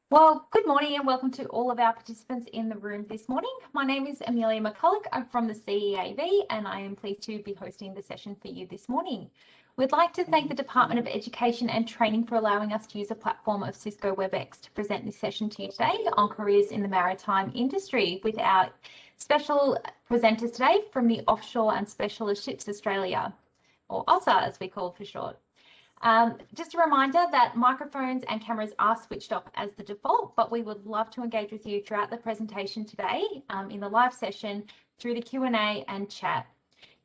Well, good morning and welcome to all of our participants in the room this morning. My name is Amelia McCulloch. I'm from the CEAV and I am pleased to be hosting the session for you this morning. We'd like to thank the Department of Education and Training for allowing us to use a platform of Cisco WebEx to present this session to you today on careers in the maritime industry with our special presenters today from the Offshore and Specialist Ships Australia, or OSSA as we call for short. Just a reminder that microphones and cameras are switched off as the default, but we would love to engage with you throughout the presentation today in the live session through the Q&A and chat.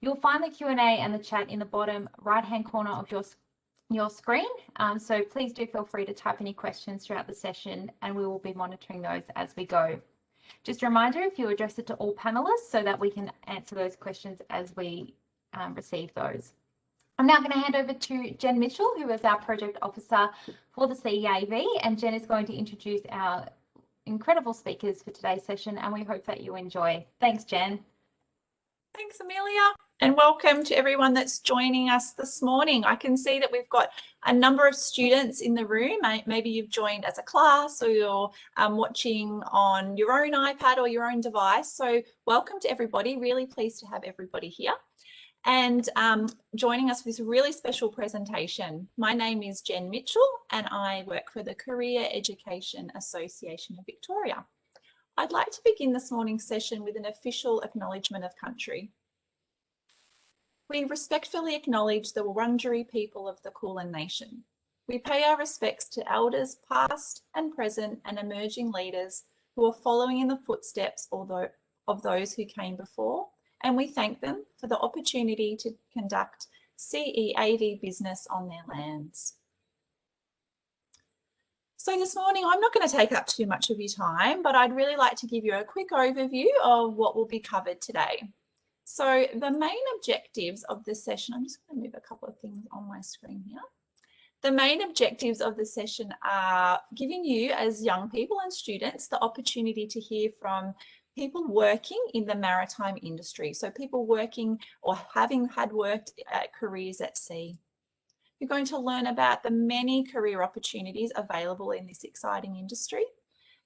You'll find the Q&A and the chat in the bottom right-hand corner of your screen. So please do feel free to type any questions throughout the session and we will be monitoring those as we go. Just a reminder, if you address it to all panelists so that we can answer those questions as we receive those. I'm now going to hand over to Jen Mitchell, who is our project officer for the CEAV, and Jen is going to introduce our incredible speakers for today's session, and we hope that you enjoy. Thanks, Jen. Thanks, Amelia, and welcome to everyone that's joining us this morning. I can see that we've got a number of students in the room. Maybe you've joined as a class or you're watching on your own iPad or your own device. So welcome to everybody. Really pleased to have everybody here. And joining us for this really special presentation. My name is Jen Mitchell and I work for the Career Education Association of Victoria. I'd like to begin this morning's session with an official acknowledgement of country. We respectfully acknowledge the Wurundjeri people of the Kulin Nation. We pay our respects to elders past and present and emerging leaders who are following in the footsteps of those who came before, and we thank them for the opportunity to conduct CEAV business on their lands. So this morning, I'm not going to take up too much of your time, but I'd really like to give you a quick overview of what will be covered today. So the main objectives of this session, I'm just going to move a couple of things on my screen here. The main objectives of the session are giving you as young people and students the opportunity to hear from people working in the maritime industry. So people working or having had worked at careers at sea. You're going to learn about the many career opportunities available in this exciting industry.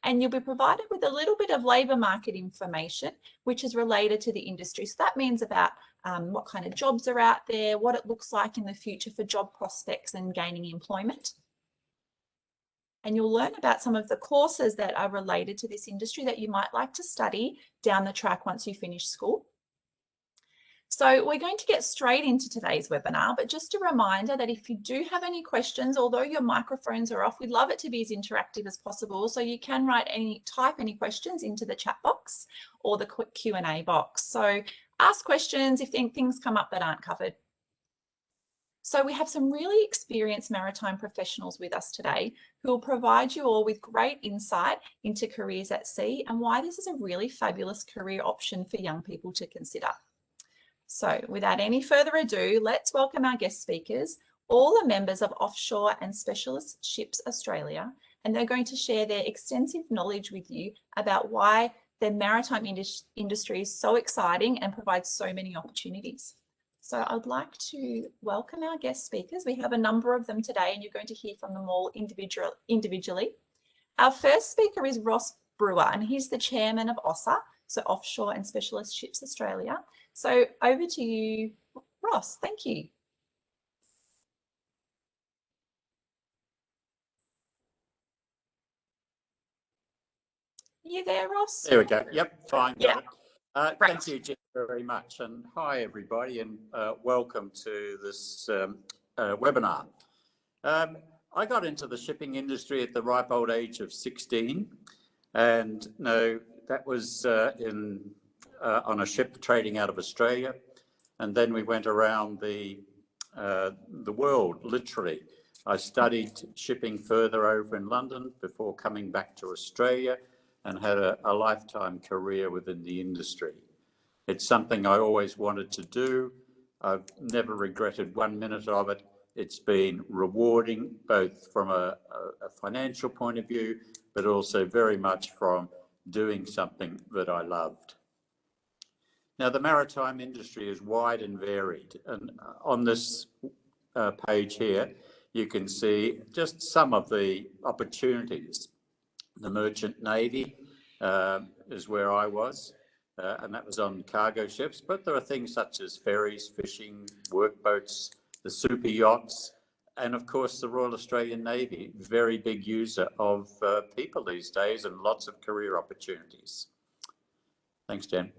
And you'll be provided with a little bit of labour market information, which is related to the industry. So that means about what kind of jobs are out there, what it looks like in the future for job prospects and gaining employment. And you'll learn about some of the courses that are related to this industry that you might like to study down the track once you finish school. So we're going to get straight into today's webinar, but just a reminder that if you do have any questions, although your microphones are off, we'd love it to be as interactive as possible. So you can type any questions into the chat box or the quick Q&A box. So ask questions if things come up that aren't covered. So we have some really experienced maritime professionals with us today who will provide you all with great insight into careers at sea and why this is a really fabulous career option for young people to consider. So without any further ado, let's welcome our guest speakers, all the members of Offshore and Specialist Ships Australia, and they're going to share their extensive knowledge with you about why the maritime industry is so exciting and provides so many opportunities. So I'd like to welcome our guest speakers. We have a number of them today and you're going to hear from them all individually. Our first speaker is Ross Brewer and he's the chairman of OSSA, so Offshore and Specialist Ships Australia. So over to you, Ross. Thank you. Are you there, Ross? There we go. Yep, fine. Yeah. Got it. Thank you, Jen, very much. And hi, everybody, and welcome to this webinar. I got into the shipping industry at the ripe old age of 16. And that was on a ship trading out of Australia. And then we went around the world, literally. I studied shipping further over in London before coming back to Australia and had a lifetime career within the industry. It's something I always wanted to do. I've never regretted 1 minute of it. It's been rewarding, both from a financial point of view, but also very much from doing something that I loved. Now, the maritime industry is wide and varied. And on this page here, you can see just some of the opportunities. The Merchant Navy is where I was, and that was on cargo ships. But there are things such as ferries, fishing, workboats, the super yachts, and of course the Royal Australian Navy, very big user of people these days and lots of career opportunities. Thanks, Jen.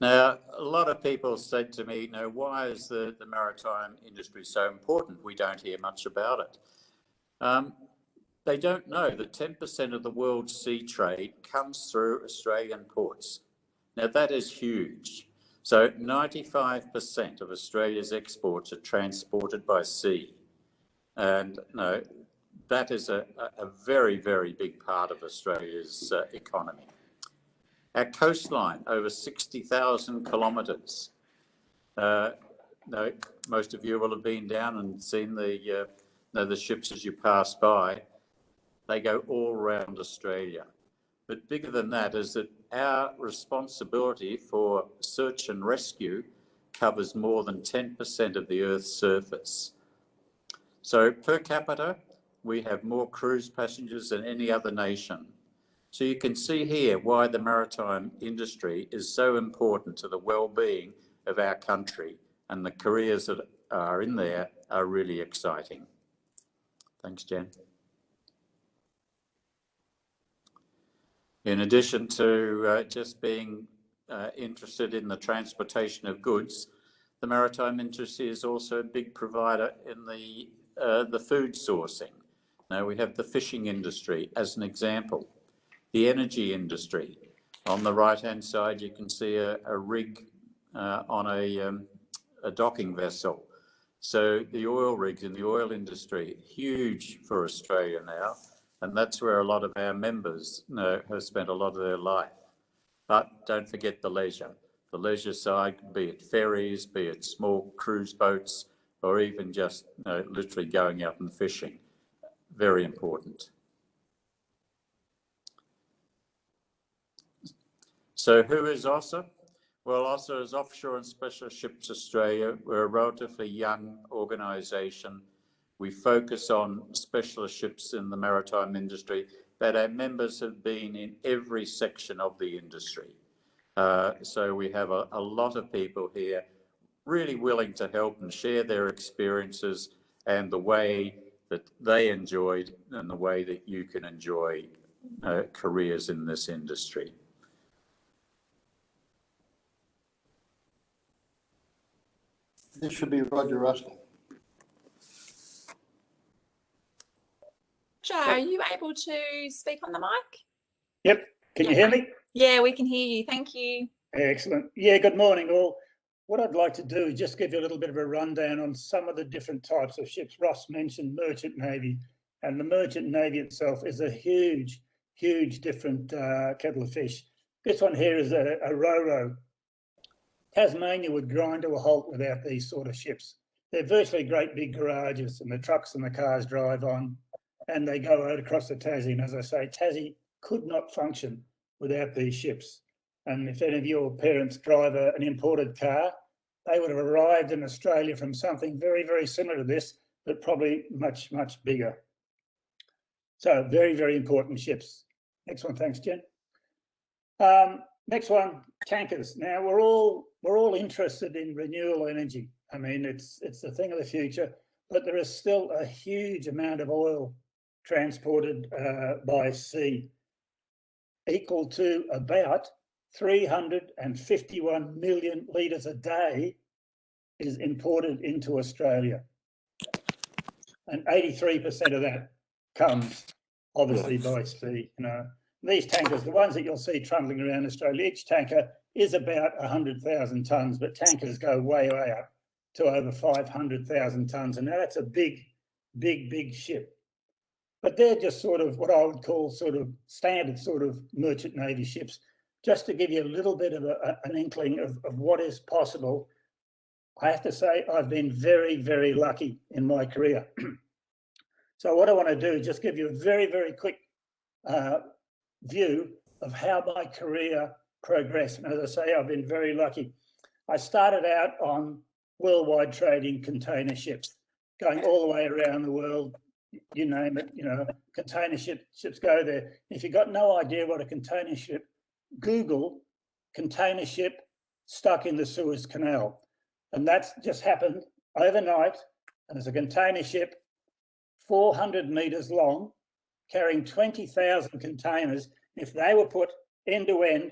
Now, a lot of people said to me, why is the maritime industry so important? We don't hear much about it. They don't know that 10% of the world's sea trade comes through Australian ports. Now, that is huge. So 95% of Australia's exports are transported by sea. And that is a very, very big part of Australia's economy. Our coastline, over 60,000 kilometres. Most of you will have been down and seen the ships as you pass by. They go all around Australia. But bigger than that is that our responsibility for search and rescue covers more than 10% of the Earth's surface. So per capita, we have more cruise passengers than any other nation. So you can see here why the maritime industry is so important to the well-being of our country, and the careers that are in there are really exciting. Thanks, Jen. In addition to just being interested in the transportation of goods, the maritime industry is also a big provider in the food sourcing. Now we have the fishing industry as an example. The energy industry. On the right-hand side, you can see a rig on a docking vessel. So the oil rigs in the oil industry, huge for Australia now, and that's where a lot of our members have spent a lot of their life. But don't forget the leisure. The leisure side, be it ferries, be it small cruise boats, or even just literally going out and fishing. Very important. So who is OSSA? Well, OSSA is Offshore and Special Ships Australia. We're a relatively young organisation. We focus on specialist ships in the maritime industry, but our members have been in every section of the industry. So we have a lot of people here really willing to help and share their experiences and the way that they enjoyed and the way that you can enjoy careers in this industry. This should be Roger Ruskell. Joe, are you able to speak on the mic? Yep. Can you hear me? Yeah, we can hear you. Thank you. Excellent. Yeah, good morning all. What I'd like to do is just give you a little bit of a rundown on some of the different types of ships. Ross mentioned Merchant Navy, and the Merchant Navy itself is a huge, huge different kettle of fish. This one here is a Ro-Ro. Tasmania would grind to a halt without these sort of ships. They're virtually great big garages, and the trucks and the cars drive on, and they go out across the Tassie. And as I say, Tassie could not function without these ships. And if any of your parents drive an imported car, they would have arrived in Australia from something very, very similar to this, but probably much, much bigger. So very, very important ships. Next one, thanks, Jen. Next one, tankers. Now we're all interested in renewable energy. I mean, it's the thing of the future, but there is still a huge amount of oil transported by sea, equal to about 351 million litres a day is imported into Australia. And 83% of that comes obviously by sea. These tankers, the ones that you'll see trundling around Australia, each tanker is about 100,000 tonnes, but tankers go way, way up to over 500,000 tonnes. And that's a big, big, big ship. But they're just sort of what I would call sort of standard sort of merchant navy ships, just to give you a little bit of an inkling of what is possible. I have to say I've been very, very lucky in my career. So what I want to do is just give you a very, very quick view of how my career progressed. And as I say, I've been very lucky. I started out on worldwide trading container ships, going all the way around the world, you name it, you know, container ships go there. If you've got no idea what a container ship, Google container ship stuck in the Suez Canal. And that's just happened overnight. And there's a container ship 400 metres long, carrying 20,000 containers. If they were put end to end,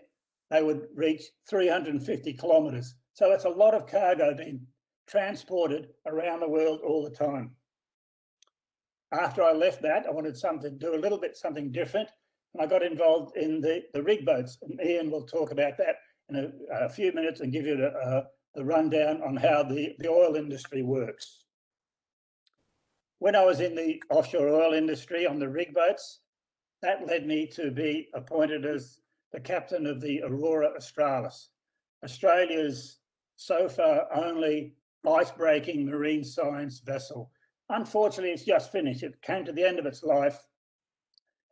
they would reach 350 kilometres. So it's a lot of cargo being transported around the world all the time. After I left that, I wanted something to do a little bit something different, and I got involved in the rig boats. And Ian will talk about that in a few minutes and give you the rundown on how the oil industry works. When I was in the offshore oil industry on the rig boats, that led me to be appointed as the captain of the Aurora Australis, Australia's so far only ice-breaking marine science vessel. Unfortunately, it's just finished. It came to the end of its life,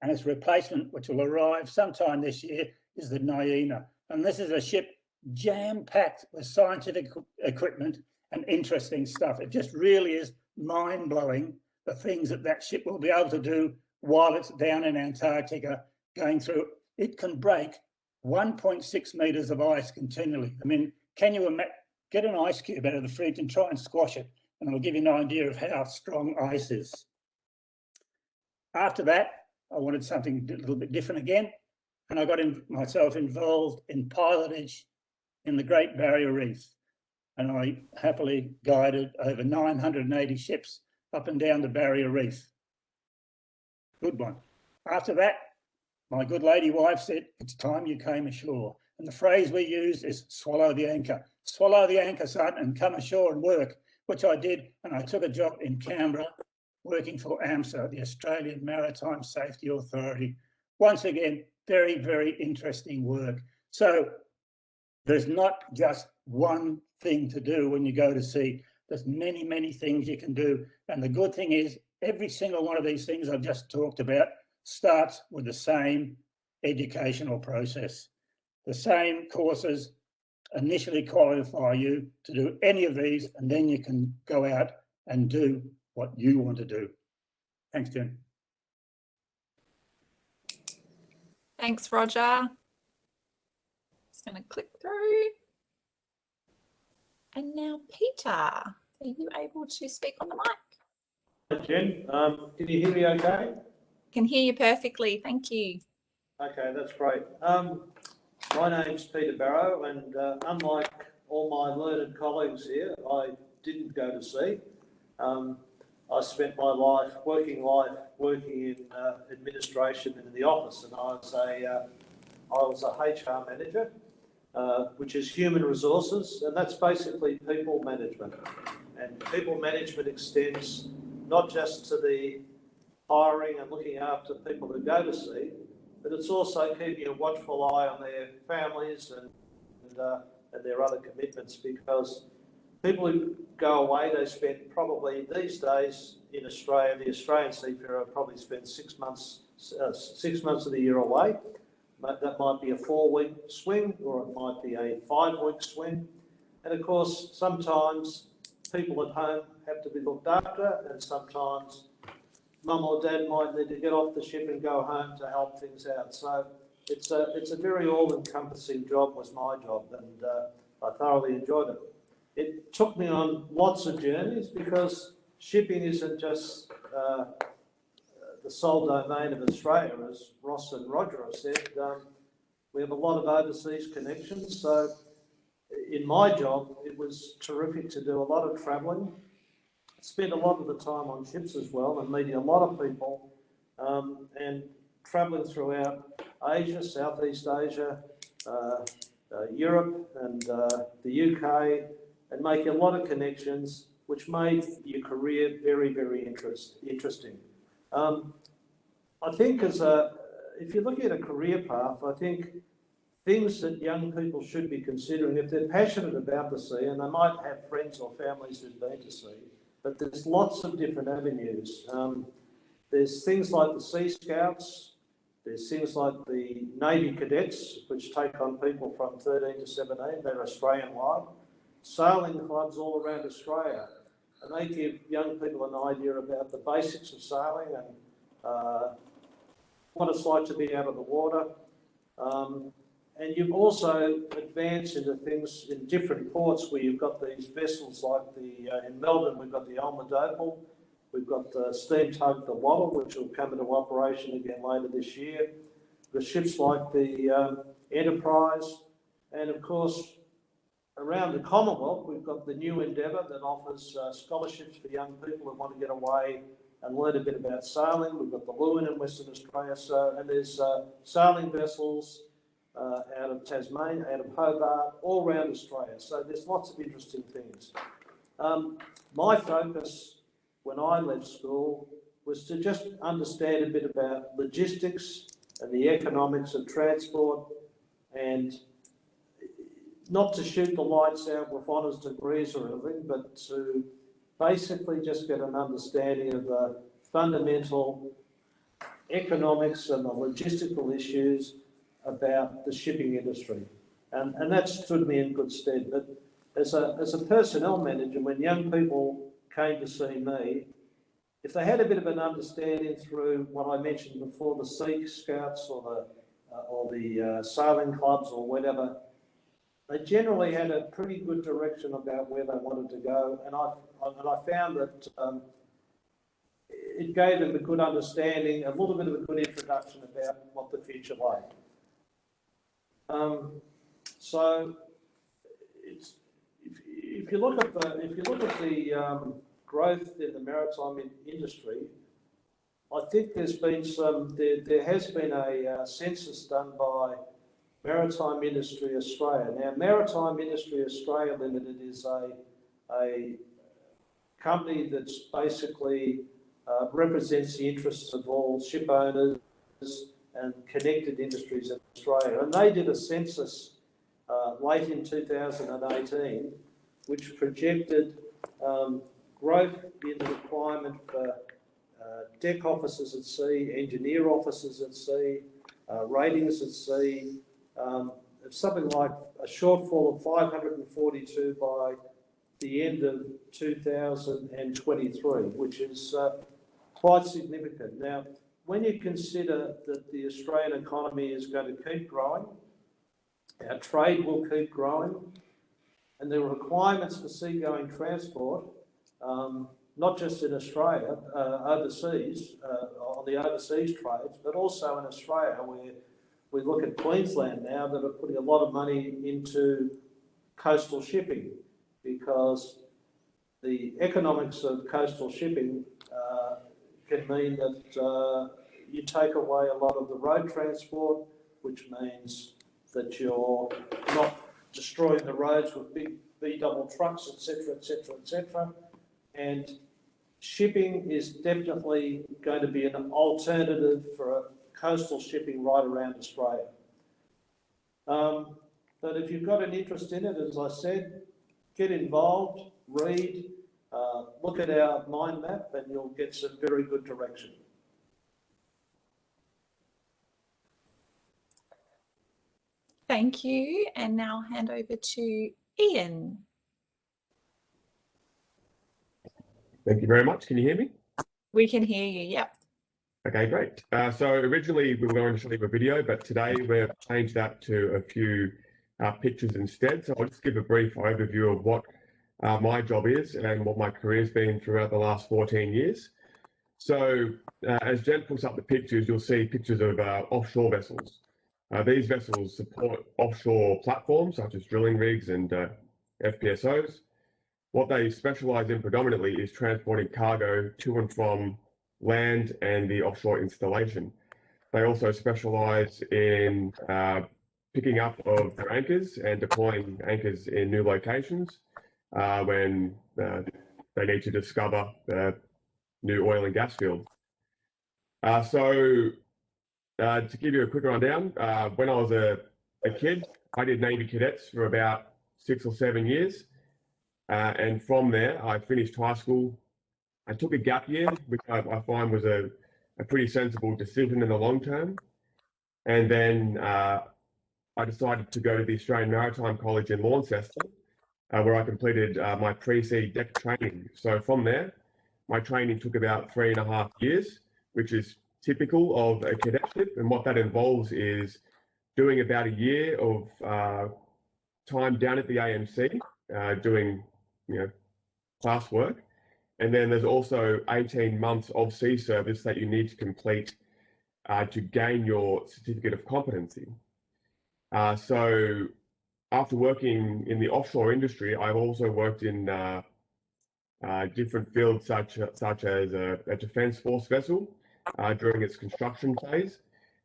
and its replacement, which will arrive sometime this year, is the Nyena. And this is a ship jam-packed with scientific equipment and interesting stuff. It just really is mind-blowing, the things that that ship will be able to do while it's down in Antarctica going through. It can break 1.6 metres of ice continually. I mean, can you get an ice cube out of the fridge and try and squash it? And it'll give you an idea of how strong ice is. After that, I wanted something a little bit different again, and I got myself involved in pilotage in the Great Barrier Reef, and I happily guided over 980 ships up and down the Barrier Reef. Good one. After that, my good lady wife said, "It's time you came ashore." And the phrase we use is swallow the anchor. Swallow the anchor, son, and come ashore and work, which I did. And I took a job in Canberra working for AMSA, the Australian Maritime Safety Authority. Once again, very, very interesting work. So there's not just one thing to do when you go to sea. There's many, many things you can do. And the good thing is every single one of these things I've just talked about starts with the same educational process. The same courses initially qualify you to do any of these, and then you can go out and do what you want to do. Thanks, Jen. Thanks, Roger. Just going to click through. And now, Peter, are you able to speak on the mic? Hi, Jen. Can you hear me okay? Can hear you perfectly. Thank you. Okay, that's great. My name's Peter Barrow, and unlike all my learned colleagues here, I didn't go to sea. I spent my working life working in administration and in the office, and I was a HR manager, which is human resources, and that's basically people management. And people management extends not just to the hiring and looking after people who go to sea, but it's also keeping a watchful eye on their families and their other commitments, because people who go away, they spend probably these days in Australia, the Australian seafarer probably spends 6 months of the year away. That might be a 4-week swing, or it might be a 5-week swing. And of course, sometimes people at home have to be looked after, and sometimes mum or dad might need to get off the ship and go home to help things out. So it's a very all-encompassing job, was my job, and I thoroughly enjoyed it. It took me on lots of journeys, because shipping isn't just the sole domain of Australia, as Ross and Roger have said. We have a lot of overseas connections, so in my job it was terrific to do a lot of travelling. Spent a lot of the time on ships as well, and meeting a lot of people, and travelling throughout Asia, Southeast Asia, Europe and the UK, and making a lot of connections, which made your career very, very interesting. I think if you're looking at a career path, I think things that young people should be considering, if they're passionate about the sea, and they might have friends or families who've been to sea, but there's lots of different avenues. There's things like the Sea Scouts, there's things like the Navy Cadets, which take on people from 13 to 17, they're Australian-wide. sailing clubs all around Australia, and they give young people an idea about the basics of sailing and what it's like to be out of the water. And you've also advanced into things in different ports where you've got these vessels like in Melbourne, we've got the Almadopal, we've got the steam tug, the Wattle, which will come into operation again later this year. The ships like the Enterprise, and of course, around the Commonwealth, we've got the new Endeavour that offers scholarships for young people who want to get away and learn a bit about sailing. We've got the Lewin in Western Australia, and there's sailing vessels out of Tasmania, out of Hobart, all around Australia. So there's lots of interesting things. My focus when I left school was to just understand a bit about logistics and the economics of transport, and not to shoot the lights out with honours degrees or anything, but to basically just get an understanding of the fundamental economics and the logistical issues about the shipping industry. And that stood me in good stead. But as a personnel manager, when young people came to see me, if they had a bit of an understanding through what I mentioned before, the Sea Scouts or the sailing clubs or whatever, they generally had a pretty good direction about where they wanted to go. And I found that it gave them a good understanding, a little bit of a good introduction about what the future lay. So if you look at the growth in the maritime industry, I think there has been a census done by Maritime Industry Australia. Now, Maritime Industry Australia Limited is a company that's basically represents the interests of all ship owners and connected industries in Australia. And they did a census late in 2018, which projected growth in the requirement for deck officers at sea, engineer officers at sea, ratings at sea, something like a shortfall of 542 by the end of 2023, which is quite significant. Now, when you consider that the Australian economy is going to keep growing, our trade will keep growing, and the requirements for seagoing transport, not just in Australia, overseas, on the overseas trades, but also in Australia, where we look at Queensland now that are putting a lot of money into coastal shipping, because the economics of coastal shipping can mean that you take away a lot of the road transport, which means that you're not destroying the roads with big B-double trucks, etc., etc., etc. And shipping is definitely going to be an alternative for coastal shipping right around Australia. But if you've got an interest in it, as I said, get involved, read, look at our mind map, and you'll get some very good direction. Thank you. And now hand over to Ian. Thank you very much. Can you hear me? We can hear you, yep. Okay, great. So originally we were going to show you a video, but today we've changed that to a few pictures instead. So I'll just give a brief overview of what my job is and what my career's been throughout the last 14 years. So as Jen puts up the pictures, you'll see pictures of offshore vessels. These vessels support offshore platforms such as drilling rigs and FPSOs. What they specialise in predominantly is transporting cargo to and from land and the offshore installation. They also specialise in picking up of their anchors and deploying anchors in new locations when they need to discover new oil and gas fields. To give you a quick rundown, when I was a kid, I did Navy cadets for about 6 or 7 years. And from there, I finished high school. I took a gap year, which I find was a pretty sensible decision in the long term. And then I decided to go to the Australian Maritime College in Launceston where I completed my pre-sea deck training. So from there, my training took about 3.5 years, which is typical of a cadetship. And what that involves is doing about a year of time down at the AMC, doing class work. And then there's also 18 months of sea service that you need to complete to gain your certificate of competency. So after working in the offshore industry, I've also worked in different fields such as a defence force vessel during its construction phase.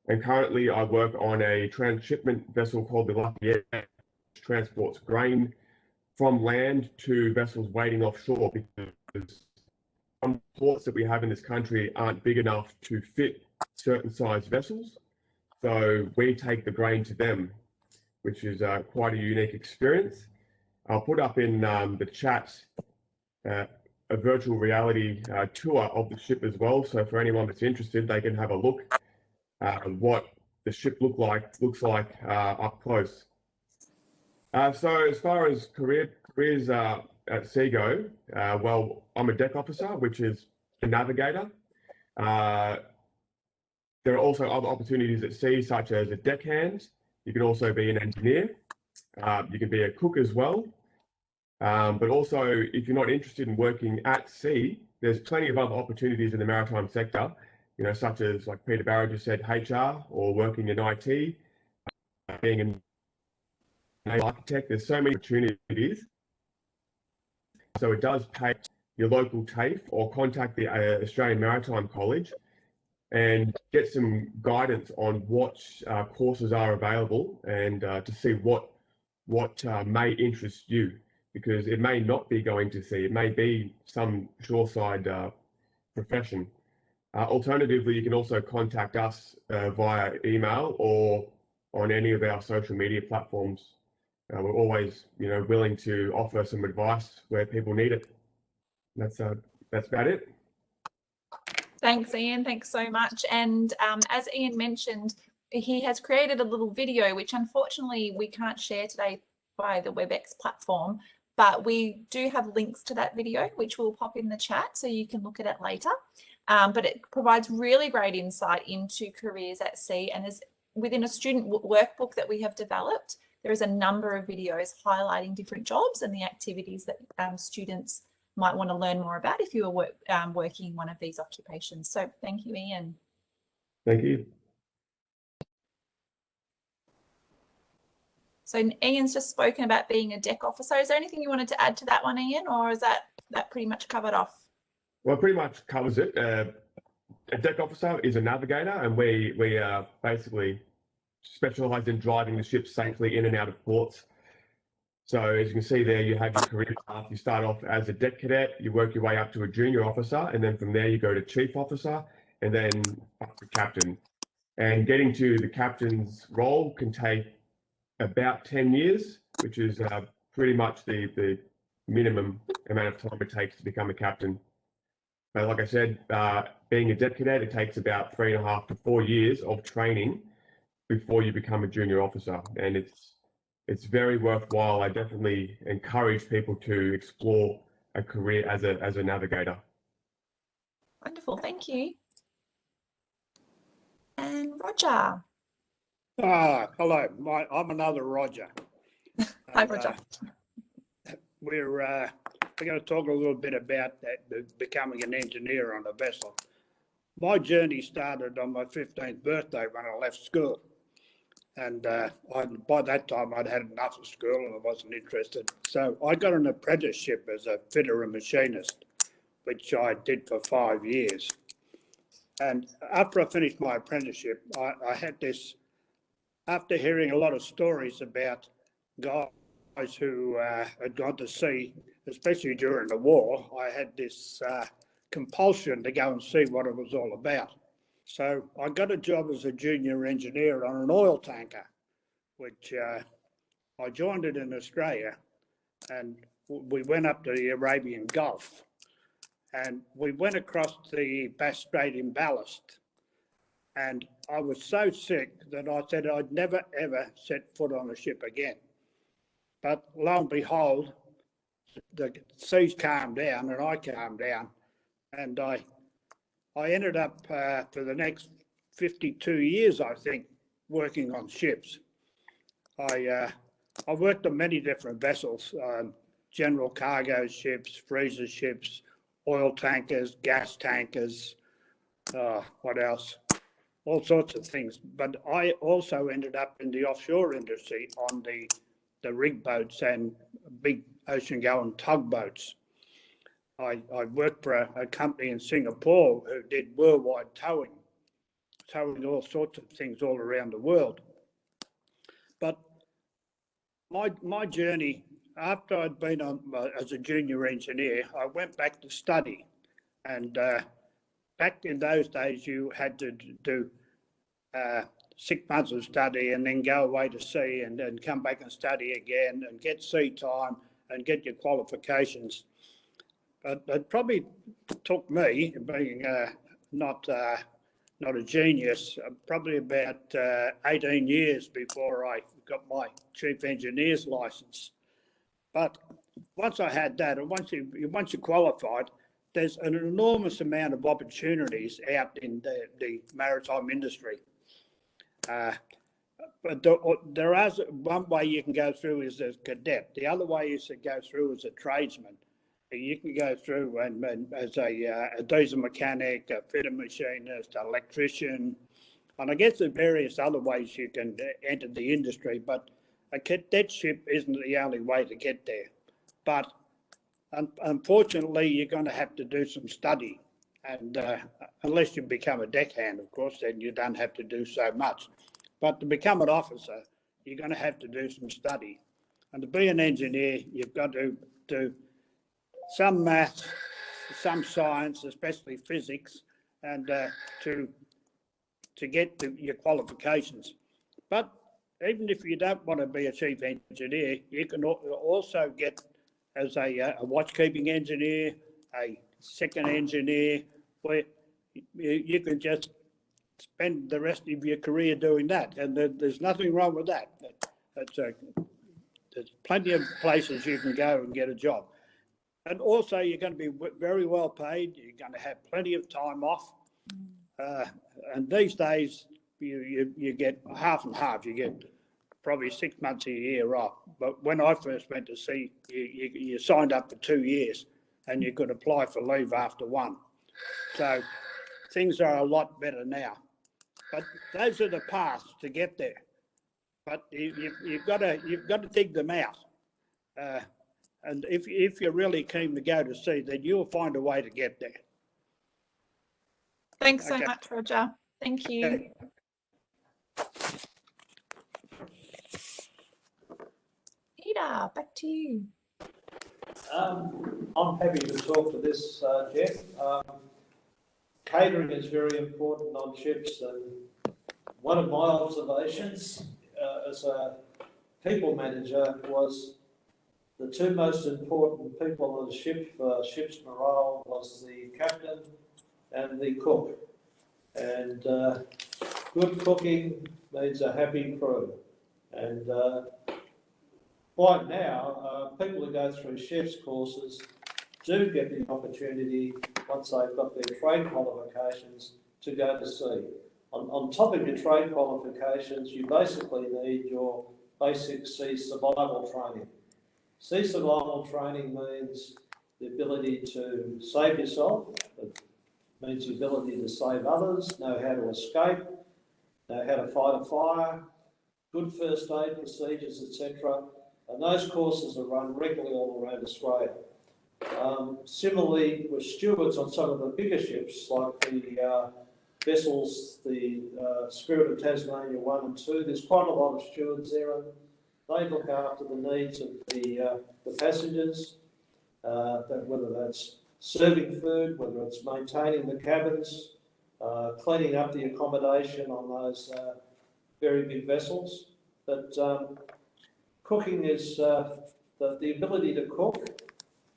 And currently I work on a transshipment vessel called the Lucky, which transports grain from land to vessels waiting offshore, because some ports that we have in this country aren't big enough to fit certain size vessels. So we take the grain to them, which is quite a unique experience. I'll put up in the chat a virtual reality tour of the ship as well. So for anyone that's interested, they can have a look at what the ship looks like up close. So as far as careers at sea go, well, I'm a deck officer, which is a navigator. There are also other opportunities at sea, such as a deckhand. You can also be an engineer. You can be a cook as well. But also, if you're not interested in working at sea, there's plenty of other opportunities in the maritime sector, such as, like Peter Barrow just said, HR, or working in IT, being an architect. There's so many opportunities. So it does pay your local TAFE or contact the Australian Maritime College and get some guidance on what courses are available, and to see what may interest you, because it may not be going to sea. It may be some shoreside profession. Alternatively, you can also contact us via email or on any of our social media platforms. We're always, willing to offer some advice where people need it. That's about it. Thanks, Ian. Thanks so much. And as Ian mentioned, he has created a little video, which unfortunately we can't share today via the WebEx platform, but we do have links to that video, which we'll pop in the chat so you can look at it later. But it provides really great insight into careers at sea, and is within a student workbook that we have developed. There is a number of videos highlighting different jobs and the activities that students might want to learn more about if you are working in one of these occupations. So thank you, Ian. Thank you. So Ian's just spoken about being a deck officer. Is there anything you wanted to add to that one, Ian, or is that pretty much covered off? Well, it pretty much covers it. A deck officer is a navigator, and we basically specialise in driving the ship safely in and out of ports. So as you can see there, you have your career path. You start off as a deck cadet, you work your way up to a junior officer, and then from there you go to chief officer, and then up to captain. And getting to the captain's role can take about 10 years, which is pretty much the minimum amount of time it takes to become a captain. But like I said, being a deck cadet, it takes about 3.5 to 4 years of training before you become a junior officer, and it's very worthwhile. I definitely encourage people to explore a career as a navigator. Wonderful, thank you. And Roger. Hello, I'm another Roger. Hi, Roger. We're going to talk a little bit about becoming an engineer on a vessel. My journey started on my 15th birthday when I left school. And by that time, I'd had enough of school and I wasn't interested. So I got an apprenticeship as a fitter and machinist, which I did for 5 years. And after I finished my apprenticeship, I had this, after hearing a lot of stories about guys who had gone to sea, especially during the war, I had this compulsion to go and see what it was all about. So I got a job as a junior engineer on an oil tanker, which I joined it in Australia, and we went up to the Arabian Gulf, and we went across the Bass Strait in ballast. And I was so sick that I said I'd never, ever set foot on a ship again. But lo and behold, the seas calmed down and I calmed down, and I ended up for the next 52 years, I think, working on ships. I worked on many different vessels, general cargo ships, freezer ships, oil tankers, gas tankers, what else? All sorts of things. But I also ended up in the offshore industry on the rig boats and big ocean-going tugboats. I worked for a company in Singapore who did worldwide towing all sorts of things all around the world. But my journey, after I'd been on as a junior engineer, I went back to study. And back in those days, you had to do 6 months of study and then go away to sea and then come back and study again and get sea time and get your qualifications. But it probably took me, being not a genius, probably about 18 years before I got my chief engineer's license. But once I had that, and once you qualified, there's an enormous amount of opportunities out in the maritime industry. But there is one way you can go through is as a cadet. The other way is to go through as a tradesman. You can go through and as a diesel mechanic, a fitter machinist, an electrician, and I guess there's various other ways you can enter the industry, but a cadetship isn't the only way to get there. But unfortunately, you're going to have to do some study, and unless you become a deckhand, of course, then you don't have to do so much. But to become an officer, you're going to have to do some study. And to be an engineer, you've got to do some maths, some science, especially physics, and to get your qualifications. But even if you don't want to be a chief engineer, you can also get as a watchkeeping engineer, a second engineer, where you can just spend the rest of your career doing that, and there's nothing wrong with that. There's plenty of places you can go and get a job. And also, you're going to be very well paid. You're going to have plenty of time off. And these days, you get half and half. You get probably 6 months a year off. But when I first went to sea, you signed up for 2 years and you could apply for leave after one. So things are a lot better now. But those are the paths to get there. But you've got to dig them out. And if you're really keen to go to sea, then you'll find a way to get there. Thanks so much, Roger. Thank you. Okay. Peter, back to you. I'm happy to talk to this, Jeff. Catering is very important on ships, and one of my observations as a people manager was the two most important people on the ship for ship's morale was the captain and the cook. And good cooking means a happy crew. And right now, people who go through chef's courses do get the opportunity, once they've got their trade qualifications, to go to sea. On top of your trade qualifications, you basically need your basic sea survival training. Sea survival training means the ability to save yourself, it means the ability to save others, know how to escape, know how to fight a fire, good first aid procedures, etc. And those courses are run regularly all around Australia. Similarly, with stewards on some of the bigger ships, like the vessels, the Spirit of Tasmania 1 and 2, there's quite a lot of stewards there, and they look after the needs of the passengers, whether that's serving food, whether it's maintaining the cabins, cleaning up the accommodation on those very big vessels. But cooking is the ability to cook,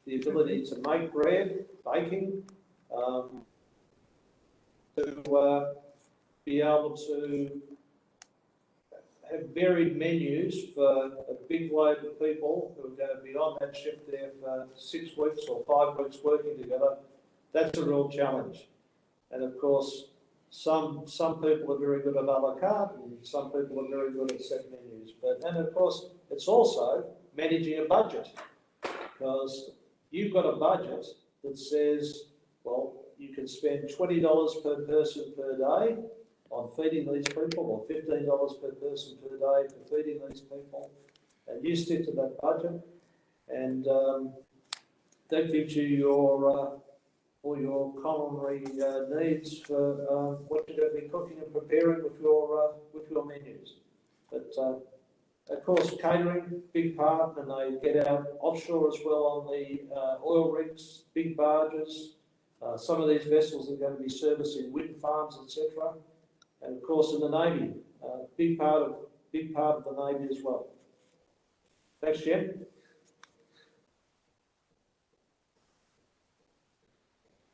the ability to make bread, baking, to be able to have varied menus for a big load of people who are going to be on that ship there for 6 weeks or 5 weeks working together. That's a real challenge. And of course, some people are very good at a la carte and some people are very good at set menus. And of course, it's also managing a budget, because you've got a budget that says, well, you can spend $20 per person per day on feeding these people, or $15 per person per day for feeding these people, and you stick to that budget, and that gives you your all your culinary needs for what you're going to be cooking and preparing with your menus. But of course, catering, big part, and they get out offshore as well on the oil rigs, big barges. Some of these vessels are going to be servicing wind farms, etc. And of course, in the Navy, big part of the Navy as well. Thanks, Jen.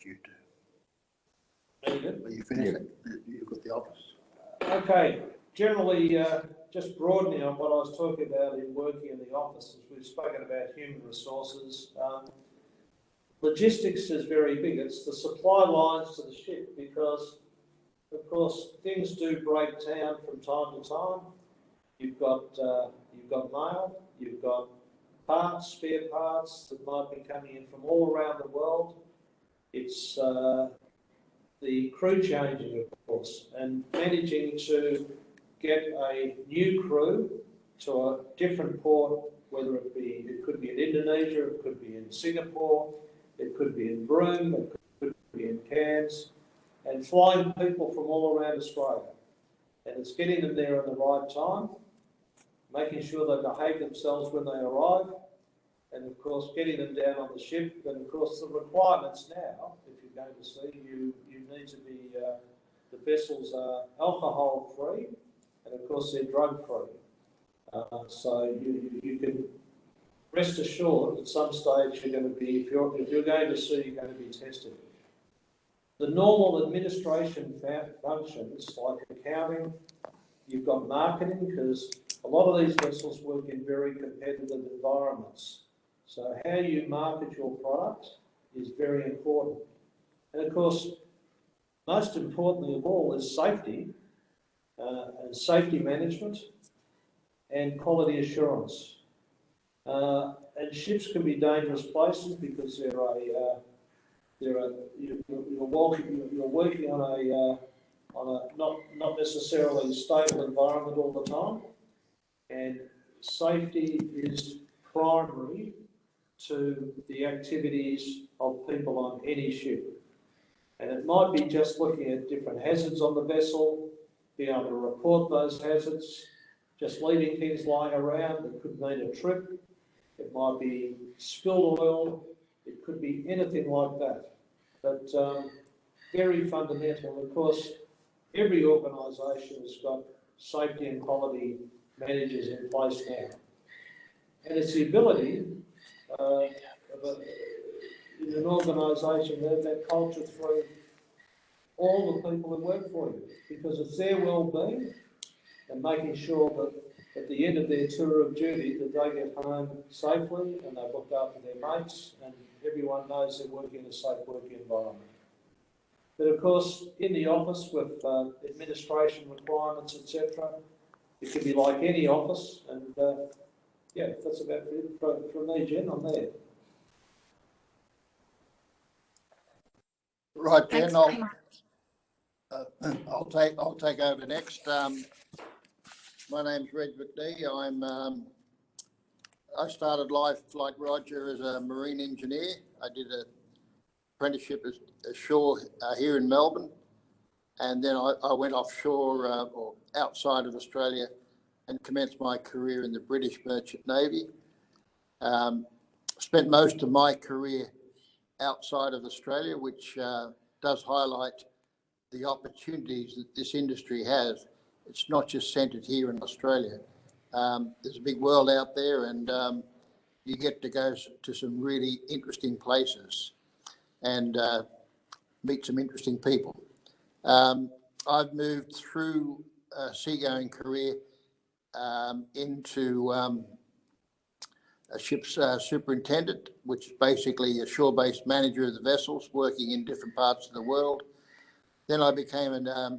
You do. Very good. Are you finished? You've got the office. Okay. Generally, just broadening on what I was talking about in working in the office, as we've spoken about human resources. Logistics is very big. It's the supply lines to the ship, because, of course, things do break down from time to time. You've got mail, you've got parts, spare parts that might be coming in from all around the world. It's the crew changing, of course, and managing to get a new crew to a different port, whether it could be in Indonesia, it could be in Singapore, it could be in Broome, it could be in Cairns, and flying people from all around Australia. And it's getting them there at the right time, making sure they behave themselves when they arrive, and of course getting them down on the ship. And of course the requirements now, if you're going to see, you need to be, the vessels are alcohol free, and of course they're drug free. So you can rest assured at some stage you're going to be, if you're going to sea, you're going to be tested. The normal administration functions like accounting, you've got marketing, because a lot of these vessels work in very competitive environments. So how you market your product is very important. And of course, most importantly of all is safety, and safety management and quality assurance. And ships can be dangerous places because you're working on a not necessarily stable environment all the time, and safety is primary to the activities of people on any ship. And it might be just looking at different hazards on the vessel, being able to report those hazards, just leaving things lying around that could mean a trip. It might be spilled oil. It could be anything like that. But very fundamental. Of course, every organisation has got safety and quality managers in place now. And it's the ability in an organisation to have that culture through all the people who work for you, because it's their well-being and making sure that at the end of their tour of duty that they get home safely and they've looked after their mates and everyone knows they're working in a safe working environment. But of course, in the office with administration requirements, etc., it can be like any office, and yeah, that's about it from me, Jen, on there. Right, Jen, Thanks very much. I'll take over next. My name's Reg McNee. I started life like Roger as a marine engineer. I did an apprenticeship ashore here in Melbourne, and then I went offshore or outside of Australia and commenced my career in the British Merchant Navy. Spent most of my career outside of Australia, which does highlight the opportunities that this industry has. It's not just centred here in Australia. There's a big world out there, and you get to go to some really interesting places and meet some interesting people. I've moved through a seagoing career into a ship's superintendent, which is basically a shore-based manager of the vessels working in different parts of the world. Then I became a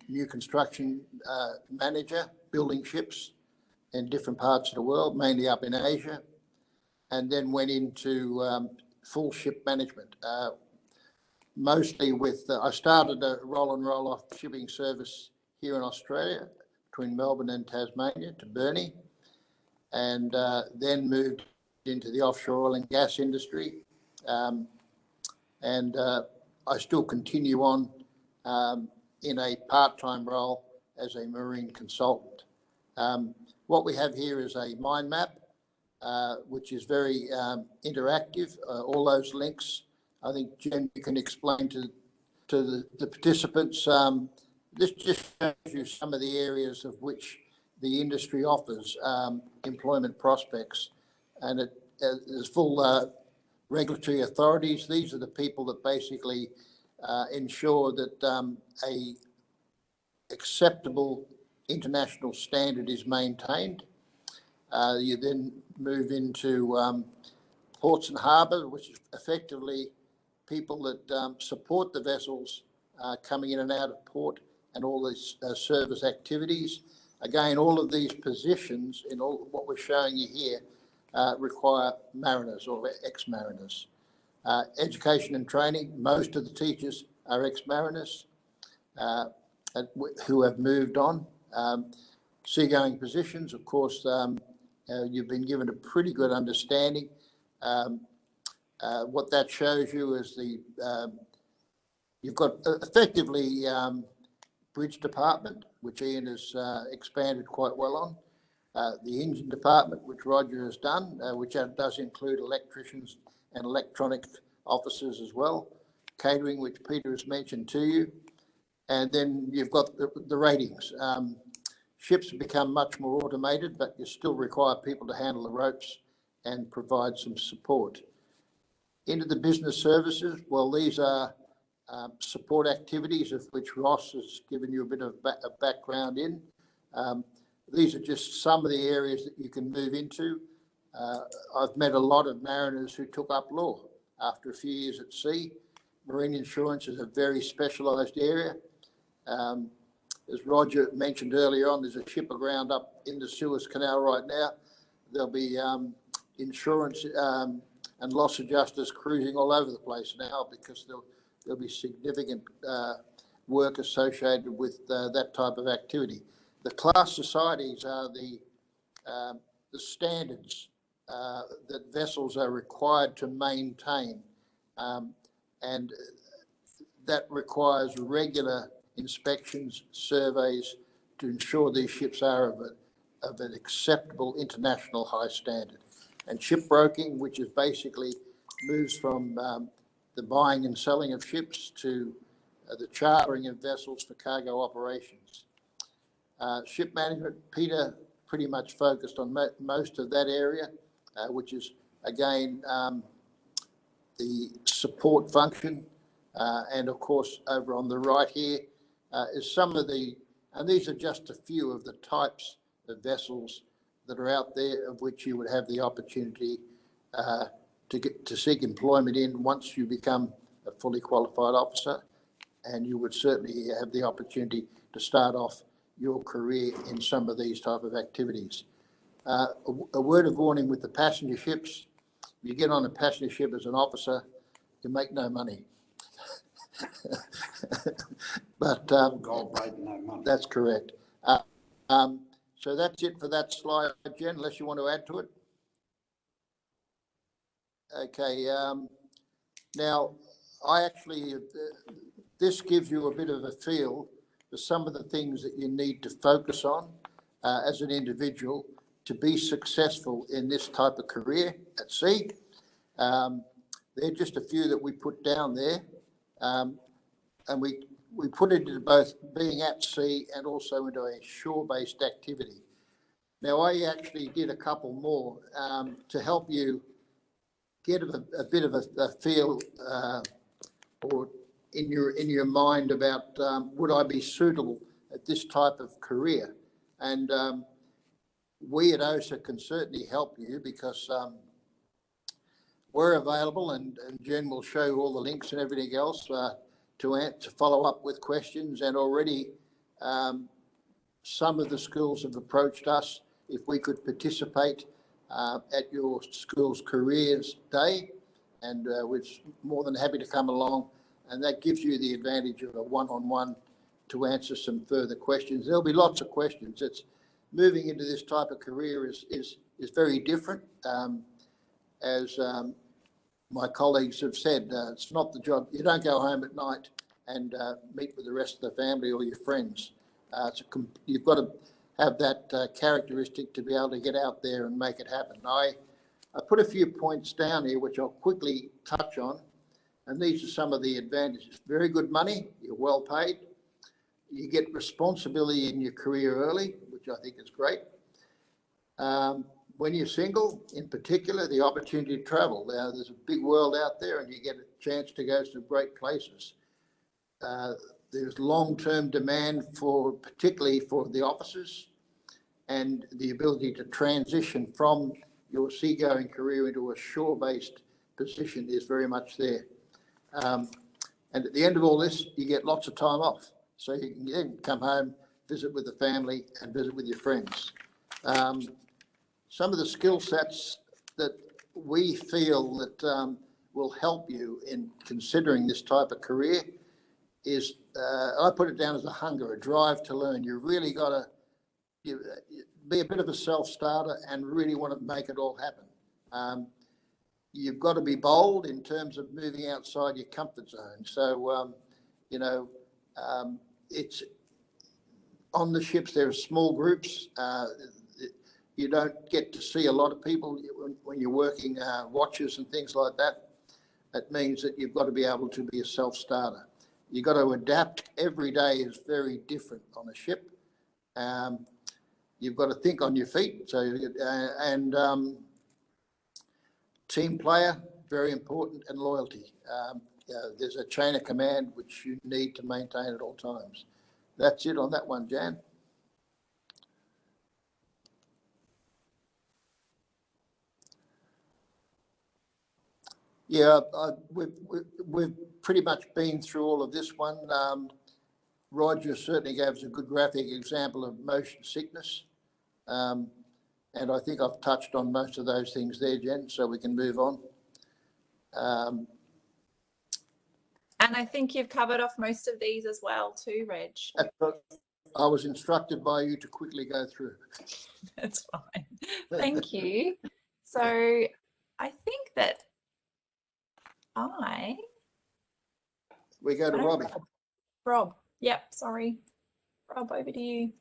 new construction manager, building ships in different parts of the world, mainly up in Asia, and then went into full ship management, mostly with, I started a roll and roll off shipping service here in Australia between Melbourne and Tasmania to Burnie, and then moved into the offshore oil and gas industry. And I still continue on in a part-time role as a marine consultant. What we have here is a mind map, which is very interactive. All those links, I think Jen, you can explain to the participants. This just shows you some of the areas of which the industry offers employment prospects, and there's full regulatory authorities. These are the people that basically ensure that a acceptable international standard is maintained. You then move into ports and harbour, which is effectively people that support the vessels coming in and out of port and all these service activities. Again, all of these positions in all what we're showing you here require mariners or ex-mariners. Education and training, most of the teachers are ex-mariners who have moved on. Seagoing positions, of course, you've been given a pretty good understanding. What that shows you is you've got effectively bridge department, which Ian has expanded quite well on. The engine department, which Roger has done, which does include electricians and electronic officers as well. Catering, which Peter has mentioned to you. And then you've got the ratings. Ships have become much more automated, but you still require people to handle the ropes and provide some support. Into the business services, well, these are support activities of which Ross has given you a bit of a background in. These are just some of the areas that you can move into. I've met a lot of mariners who took up law after a few years at sea. Marine insurance is a very specialised area. As Roger mentioned earlier on, there's a ship aground up in the Suez Canal right now. There'll be insurance and loss adjusters cruising all over the place now because there'll be significant work associated with that type of activity. The class societies are the standards that vessels are required to maintain, and that requires regular inspections, surveys to ensure these ships are of an acceptable international high standard. And shipbroking, which is basically moves from the buying and selling of ships to the chartering of vessels for cargo operations. Ship management, Peter pretty much focused on most of that area, which is, again, the support function. And of course, over on the right here is some of and these are just a few of the types of vessels that are out there of which you would have the opportunity to seek employment in once you become a fully qualified officer, and you would certainly have the opportunity to start off your career in some of these type of activities. A word of warning with the passenger ships: you get on a passenger ship as an officer, you make no money. But that's correct. So that's it for that slide, Jen, unless you want to add to it. Okay. Now, I actually, this gives you a bit of a feel for some of the things that you need to focus on as an individual to be successful in this type of career at sea. They're just a few that we put down there. And we put it into both being at sea and also into a shore-based activity. Now, I actually did a couple more to help you get a bit of a feel or in your mind about would I be suitable at this type of career. And we at OSSA can certainly help you because we're available, and Jen will show all the links and everything else to follow up with questions. And already some of the schools have approached us if we could participate at your school's careers day, and we're more than happy to come along, and that gives you the advantage of a one-on-one to answer some further questions. There'll be lots of questions. It's moving into this type of career is very different. As my colleagues have said, it's not the job. You don't go home at night and meet with the rest of the family or your friends. You've got to have that characteristic to be able to get out there and make it happen. I put a few points down here which I'll quickly touch on, and these are some of the advantages. Very good money, you're well paid, you get responsibility in your career early, which I think is great. When you're single, in particular, the opportunity to travel. Now, there's a big world out there and you get a chance to go to great places. There's long-term demand particularly for the officers, and the ability to transition from your seagoing career into a shore-based position is very much there. And at the end of all this, you get lots of time off. So you can then come home, visit with the family and visit with your friends. Some of the skill sets that we feel that will help you in considering this type of career is, I put it down as a hunger, a drive to learn. You really got to be a bit of a self-starter and really want to make it all happen. You've got to be bold in terms of moving outside your comfort zone. So, it's on the ships, there are small groups. You don't get to see a lot of people when you're working watches and things like that. That means that you've got to be able to be a self-starter. You've got to adapt. Every day is very different on a ship. You've got to think on your feet. So, team player, very important, and loyalty. There's a chain of command which you need to maintain at all times. That's it on that one, Jan. Yeah, we've pretty much been through all of this one. Roger certainly gave us a good graphic example of motion sickness. And I think I've touched on most of those things there, Jen, so we can move on. And I think you've covered off most of these as well too, Reg. I was instructed by you to quickly go through. That's fine. Thank you. So I think that we go to Robbie. Rob. Yep, sorry. Rob, over to you.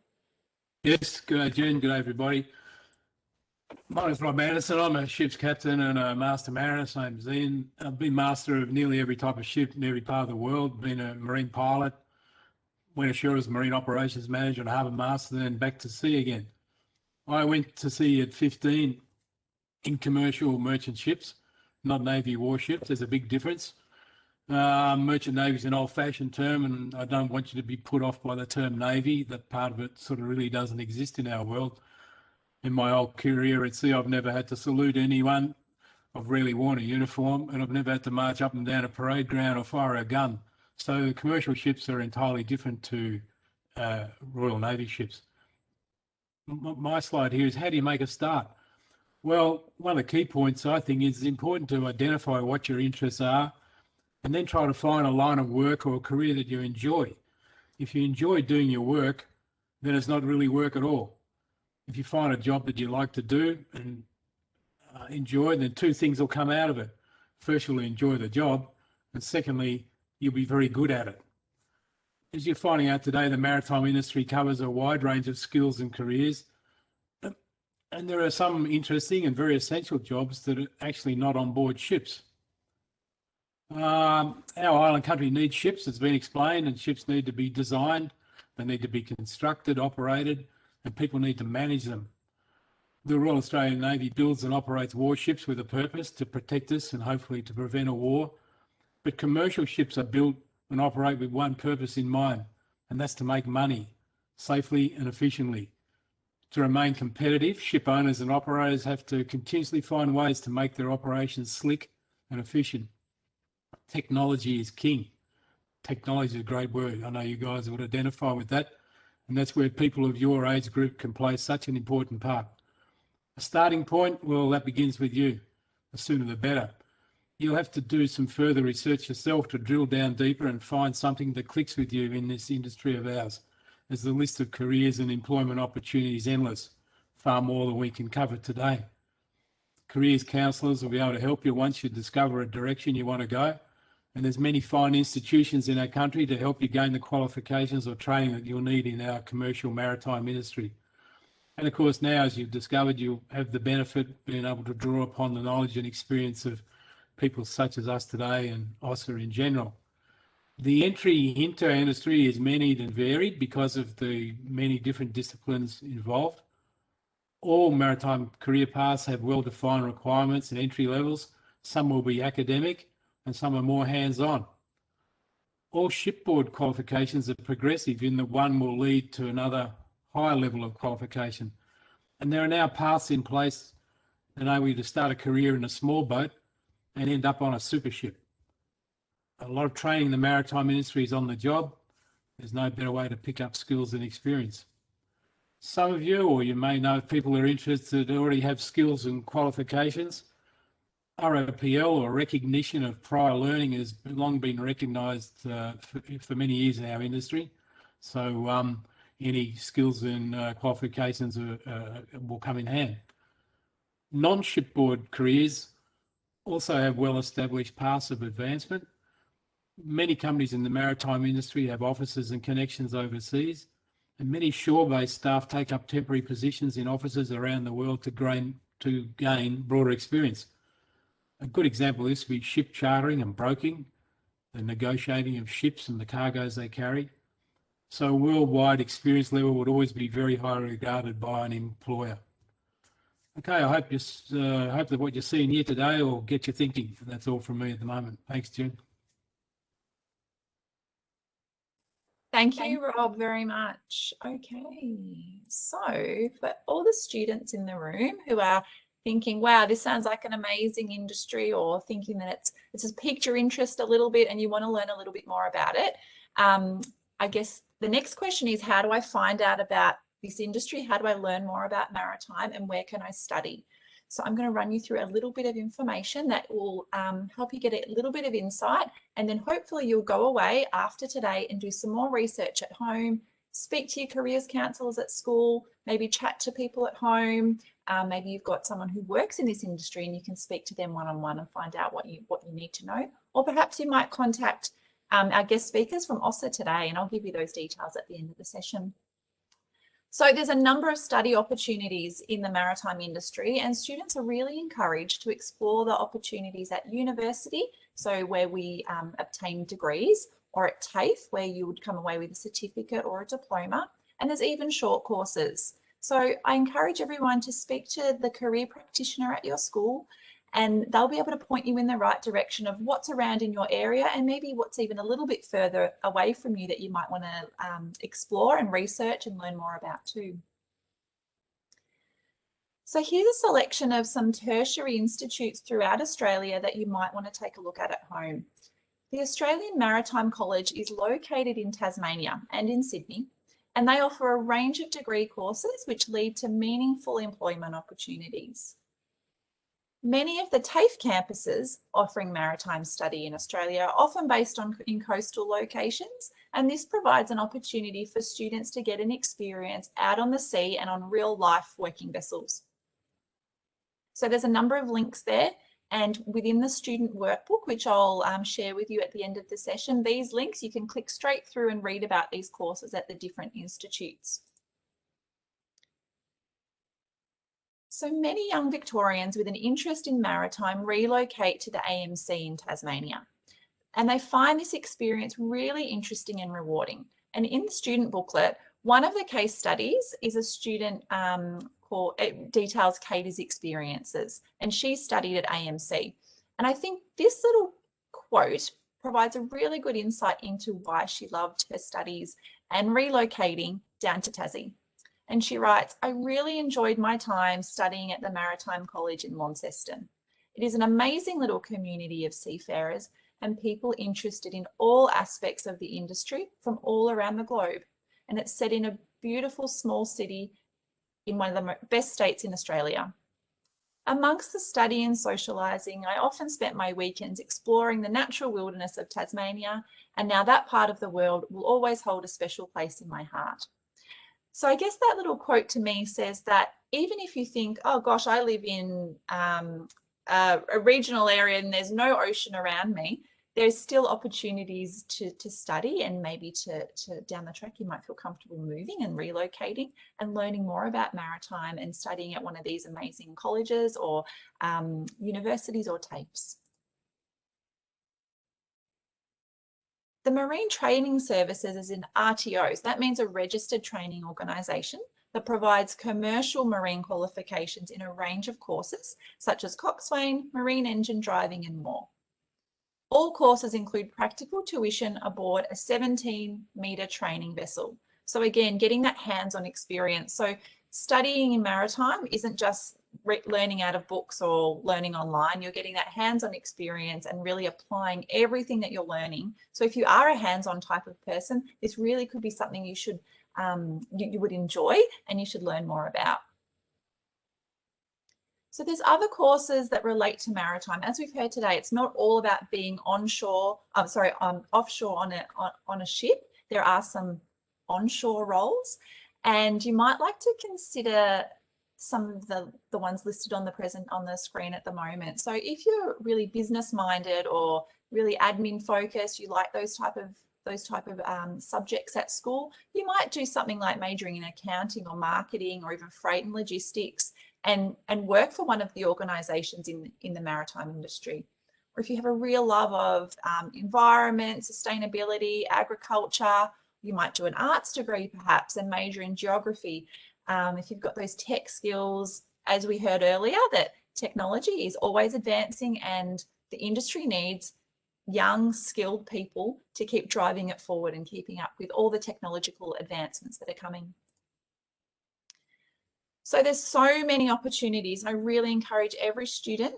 Yes, good day, Jen. Good day, everybody. My name's Rob Anderson. I'm a ship's captain and a master mariner. Same as Ian. I've been master of nearly every type of ship in every part of the world. Been a marine pilot, went ashore as marine operations manager and harbour master, then back to sea again. I went to sea at 15 in commercial merchant ships, not Navy warships. There's a big difference. Merchant Navy is an old-fashioned term, and I don't want you to be put off by the term Navy. That part of it sort of really doesn't exist in our world. In my whole career at sea, I've never had to salute anyone. I've rarely worn a uniform, and I've never had to march up and down a parade ground or fire a gun. So the commercial ships are entirely different to Royal Navy ships. My slide here is, how do you make a start? Well, one of the key points I think is it's important to identify what your interests are and then try to find a line of work or a career that you enjoy. If you enjoy doing your work, then it's not really work at all. If you find a job that you like to do and enjoy, then two things will come out of it. First, you'll enjoy the job, and secondly, you'll be very good at it. As you're finding out today, the maritime industry covers a wide range of skills and careers, and there are some interesting and very essential jobs that are actually not on board ships. Our island country needs ships, it's been explained, and ships need to be designed, they need to be constructed, operated, and people need to manage them. The Royal Australian Navy builds and operates warships with a purpose to protect us and hopefully to prevent a war. But commercial ships are built and operate with one purpose in mind, and that's to make money safely and efficiently. To remain competitive, ship owners and operators have to continuously find ways to make their operations slick and efficient. Technology is king. Technology is a great word. I know you guys would identify with that, and that's where people of your age group can play such an important part. A starting point, well, that begins with you. The sooner the better. You'll have to do some further research yourself to drill down deeper and find something that clicks with you in this industry of ours, as the list of careers and employment opportunities is endless, far more than we can cover today. Careers counsellors will be able to help you once you discover a direction you want to go, and there's many fine institutions in our country to help you gain the qualifications or training that you'll need in our commercial maritime industry. And of course, now, as you've discovered, you'll have the benefit of being able to draw upon the knowledge and experience of people such as us today and OSSA in general. The entry into our industry is many and varied because of the many different disciplines involved. All maritime career paths have well-defined requirements and entry levels. Some will be academic and some are more hands-on. All shipboard qualifications are progressive in that one will lead to another higher level of qualification. And there are now paths in place that enable you to start a career in a small boat and end up on a super ship. A lot of training in the maritime industry is on the job. There's no better way to pick up skills and experience. Some of you, or you may know people who are interested, already have skills and qualifications. ROPL, or recognition of prior learning, has long been recognised for many years in our industry. So any skills and qualifications will come in hand. Non-shipboard careers also have well-established paths of advancement. Many companies in the maritime industry have offices and connections overseas, and many shore-based staff take up temporary positions in offices around the world to gain broader experience. A good example of this would be ship chartering and broking, the negotiating of ships and the cargoes they carry. So a worldwide experience level would always be very highly regarded by an employer. Okay, I hope that what you're seeing here today will get you thinking. That's all from me at the moment. Thanks, Jen. Thank you, Rob, very much. Okay, so for all the students in the room who are thinking, wow, this sounds like an amazing industry, or thinking that it's just piqued your interest a little bit and you want to learn a little bit more about it, I guess the next question is, how do I find out about this industry? How do I learn more about maritime, and where can I study? So I'm going to run you through a little bit of information that will help you get a little bit of insight, and then hopefully you'll go away after today and do some more research at home, speak to your careers counsellors at school, maybe chat to people at home. Maybe you've got someone who works in this industry and you can speak to them one-on-one and find out what you need to know. Or perhaps you might contact our guest speakers from OSSA today, and I'll give you those details at the end of the session. So there's a number of study opportunities in the maritime industry, and students are really encouraged to explore the opportunities at university, so where we obtain degrees, or at TAFE, where you would come away with a certificate or a diploma, and there's even short courses. So I encourage everyone to speak to the career practitioner at your school, and they'll be able to point you in the right direction of what's around in your area, and maybe what's even a little bit further away from you that you might want to explore and research and learn more about too. So here's a selection of some tertiary institutes throughout Australia that you might want to take a look at home. The Australian Maritime College is located in Tasmania and in Sydney, and they offer a range of degree courses which lead to meaningful employment opportunities. Many of the TAFE campuses offering maritime study in Australia are often based in coastal locations, and this provides an opportunity for students to get an experience out on the sea and on real life working vessels. So there's a number of links there, and within the student workbook, which I'll share with you at the end of the session, these links, you can click straight through and read about these courses at the different institutes. So many young Victorians with an interest in maritime relocate to the AMC in Tasmania, and they find this experience really interesting and rewarding. And in the student booklet, one of the case studies is a student it details Katie's experiences, and she studied at AMC. And I think this little quote provides a really good insight into why she loved her studies and relocating down to Tassie. And she writes, I really enjoyed my time studying at the Maritime College in Launceston. It is an amazing little community of seafarers and people interested in all aspects of the industry from all around the globe. And it's set in a beautiful small city in one of the best states in Australia. Amongst the study and socialising, I often spent my weekends exploring the natural wilderness of Tasmania, and now that part of the world will always hold a special place in my heart. So I guess that little quote to me says that even if you think, oh gosh, I live in a regional area and there's no ocean around me, there's still opportunities to study, and maybe to down the track you might feel comfortable moving and relocating and learning more about maritime and studying at one of these amazing colleges or universities or TAFEs. The Marine Training Services is an RTO, so that means a registered training organisation that provides commercial marine qualifications in a range of courses such as coxswain, marine engine driving and more. All courses include practical tuition aboard a 17-metre training vessel. So again, getting that hands-on experience. So studying in maritime isn't just learning out of books or learning online. You're getting that hands-on experience and really applying everything that you're learning. So if you are a hands-on type of person, this really could be something you should you would enjoy and you should learn more about. So there's other courses that relate to maritime. As we've heard today, it's not all about being offshore on a ship. There are some onshore roles, and you might like to consider some of the ones listed on the screen at the moment. So if you're really business minded or really admin focused, you like those type of subjects at school, you might do something like majoring in accounting or marketing or even freight and logistics, and work for one of the organisations in the maritime industry. Or if you have a real love of environment, sustainability, agriculture, you might do an arts degree perhaps and major in geography. If you've got those tech skills, as we heard earlier, that technology is always advancing and the industry needs young, skilled people to keep driving it forward and keeping up with all the technological advancements that are coming. So there's so many opportunities, and I really encourage every student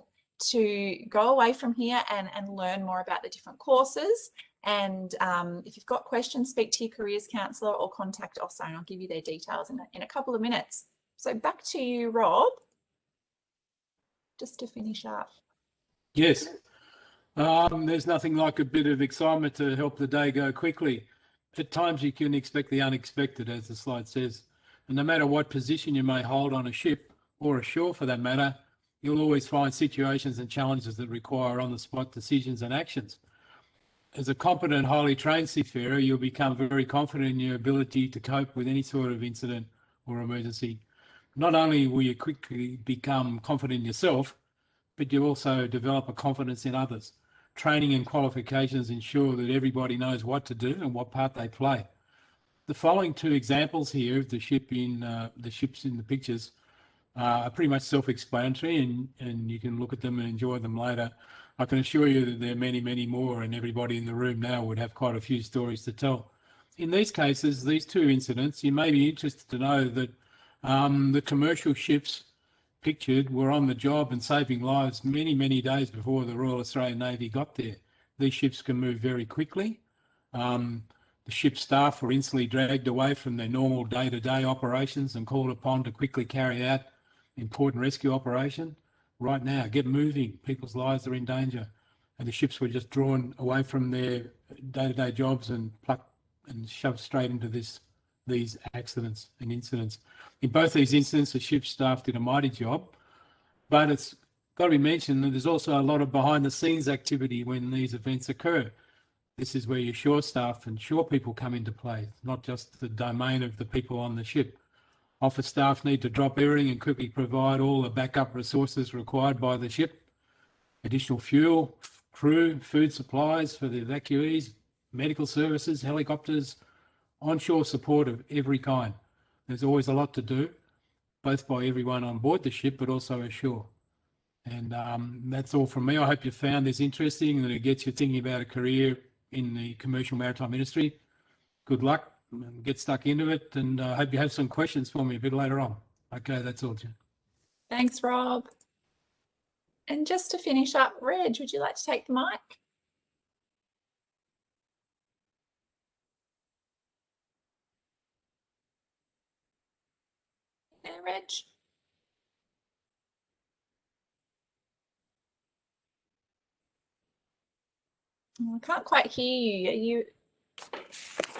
to go away from here and learn more about the different courses. And if you've got questions, speak to your careers counsellor or contact OSSA, and I'll give you their details in a couple of minutes. So back to you, Rob, just to finish up. Yes, there's nothing like a bit of excitement to help the day go quickly. At times you can expect the unexpected, as the slide says. And no matter what position you may hold on a ship or ashore for that matter, you'll always find situations and challenges that require on-the-spot decisions and actions. As a competent, highly trained seafarer, you'll become very confident in your ability to cope with any sort of incident or emergency. Not only will you quickly become confident in yourself, but you also develop a confidence in others. Training and qualifications ensure that everybody knows what to do and what part they play. The following two examples here of the ships in the pictures are pretty much self-explanatory, and you can look at them and enjoy them later. I can assure you that there are many, many more, and everybody in the room now would have quite a few stories to tell. In these cases, these two incidents, you may be interested to know that the commercial ships pictured were on the job and saving lives many, many days before the Royal Australian Navy got there. These ships can move very quickly. The ship staff were instantly dragged away from their normal day-to-day operations and called upon to quickly carry out important rescue operation. Right now, get moving, people's lives are in danger. And the ships were just drawn away from their day-to-day jobs and plucked and shoved straight into these accidents and incidents. In both these incidents, the ship staff did a mighty job, but it's got to be mentioned that there's also a lot of behind-the-scenes activity when these events occur. This is where your shore staff and shore people come into play, not just the domain of the people on the ship. Office staff need to drop everything and quickly provide all the backup resources required by the ship. Additional fuel, crew, food supplies for the evacuees, medical services, helicopters, onshore support of every kind. There's always a lot to do, both by everyone on board the ship, but also ashore. And that's all from me. I hope you found this interesting and that it gets you thinking about a career in the commercial maritime industry. Good luck. and get stuck into it. And I hope you have some questions for me a bit later on. Okay, that's all, Jen. Thanks, Rob. And just to finish up, Reg, would you like to take the mic? Yeah, Reg. I can't quite hear you. Are you?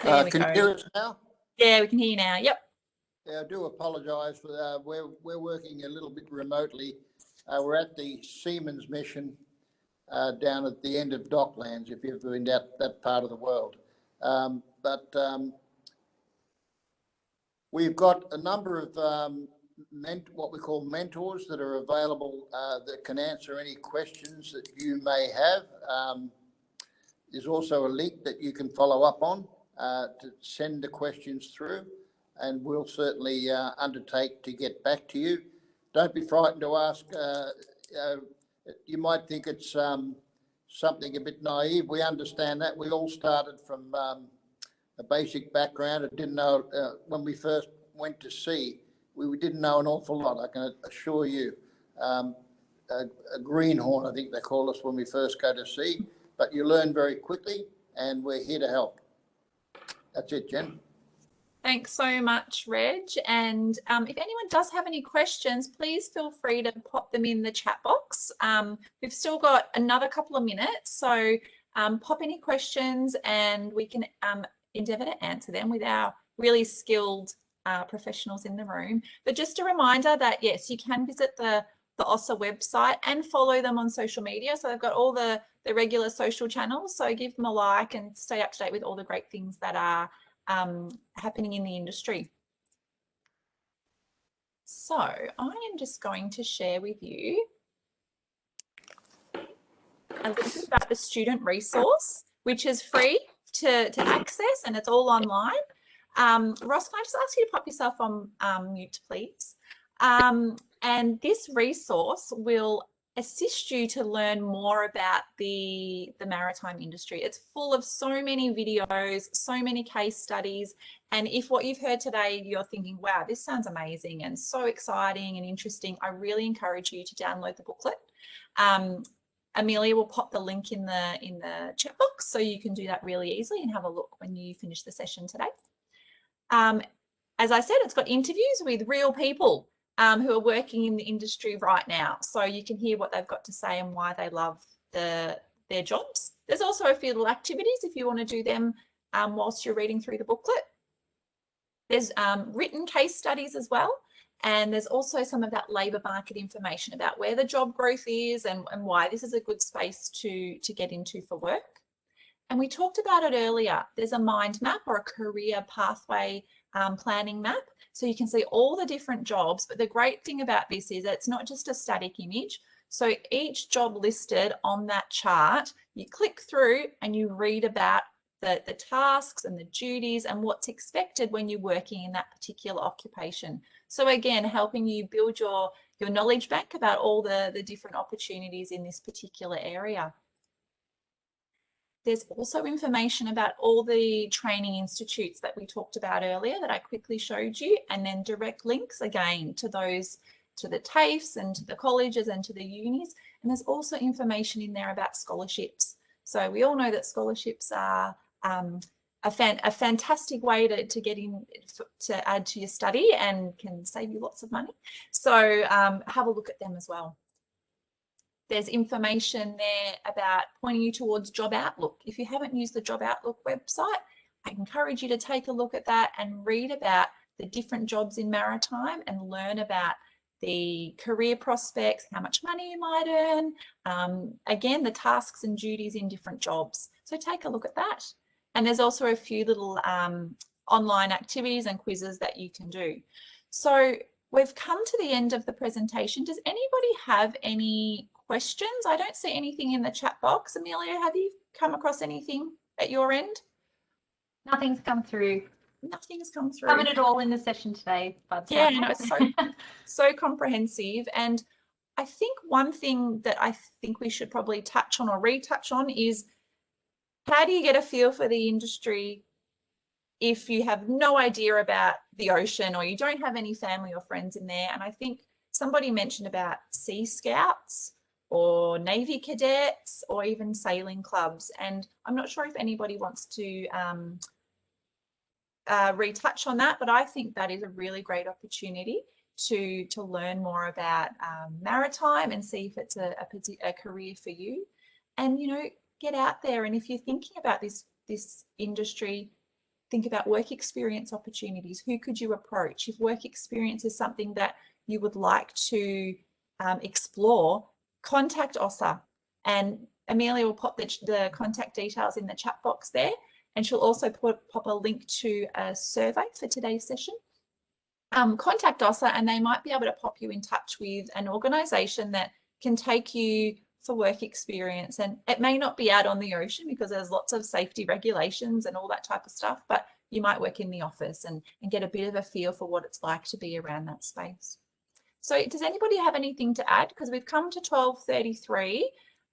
There we Can go. you hear us now? Yeah, we can hear you now. Yep. Yeah, I do apologise for that. We're working a little bit remotely. We're at the Siemens mission down at the end of Docklands, if you've been that part of the world. We've got a number of what we call mentors that are available that can answer any questions that you may have. There's also a link that you can follow up on to send the questions through, and we'll certainly undertake to get back to you. Don't be frightened to ask. You might think it's something a bit naive. We understand that. We all started from a basic background and didn't know when we first went to sea, we didn't know an awful lot, I can assure you. A greenhorn, I think they call us when we first go to sea, but you learn very quickly and we're here to help. That's it, Jen. Thanks so much, Reg. And if anyone does have any questions, please feel free to pop them in the chat box. We've still got another couple of minutes, so pop any questions and we can endeavour to answer them with our really skilled professionals in the room. But just a reminder that, yes, you can visit the OSSA website and follow them on social media. So they've got all the regular social channels. So give them a like and stay up to date with all the great things that are happening in the industry. So I am just going to share with you a little bit about the student resource, which is free to access and it's all online. Ross, can I just ask you to pop yourself on mute, please? And this resource will assist you to learn more about the maritime industry. It's full of so many videos, so many case studies. And if what you've heard today, you're thinking, wow, this sounds amazing and so exciting and interesting, I really encourage you to download the booklet. Amelia will pop the link in the chat box so you can do that really easily and have a look when you finish the session today. As I said, it's got interviews with real people who are working in the industry right now. So you can hear what they've got to say and why they love their jobs. There's also a few little activities if you want to do them whilst you're reading through the booklet. There's written case studies as well. And there's also some of that labour market information about where the job growth is and why this is a good space to get into for work. And we talked about it earlier. There's a mind map or a career pathway planning map. So you can see all the different jobs. But the great thing about this is that it's not just a static image. So each job listed on that chart, you click through and you read about the tasks and the duties and what's expected when you're working in that particular occupation. So again, helping you build your knowledge bank about all the different opportunities in this particular area. There's also information about all the training institutes that we talked about earlier that I quickly showed you, and then direct links again to those, to the TAFEs and to the colleges and to the unis. And there's also information in there about scholarships. So we all know that scholarships are a fantastic way to get in, to add to your study and can save you lots of money. So have a look at them as well. There's information there about pointing you towards Job Outlook. If you haven't used the Job Outlook website, I encourage you to take a look at that and read about the different jobs in maritime and learn about the career prospects, how much money you might earn, again, the tasks and duties in different jobs. So take a look at that. And there's also a few little online activities and quizzes that you can do. So we've come to the end of the presentation. Does anybody have any questions? I don't see anything in the chat box. Amelia, have you come across anything at your end? Nothing's come through. Nothing's come through. Covered it all in the session today. But yeah, no, it's so comprehensive. And I think one thing that I think we should probably touch on or retouch on is, how do you get a feel for the industry if you have no idea about the ocean or you don't have any family or friends in there. And I think somebody mentioned about Sea Scouts or Navy cadets or even sailing clubs. And I'm not sure if anybody wants to retouch on that, but I think that is a really great opportunity to learn more about maritime and see if it's a career for you. And, you know, get out there. And if you're thinking about this industry, think about work experience opportunities. Who could you approach? If work experience is something that you would like to explore, contact OSSA. And Amelia will pop the contact details in the chat box there. And she'll also pop a link to a survey for today's session. Contact OSSA and they might be able to pop you in touch with an organisation that can take you for work experience. And it may not be out on the ocean because there's lots of safety regulations and all that type of stuff, but you might work in the office and get a bit of a feel for what it's like to be around that space. So does anybody have anything to add? Because we've come to 12:33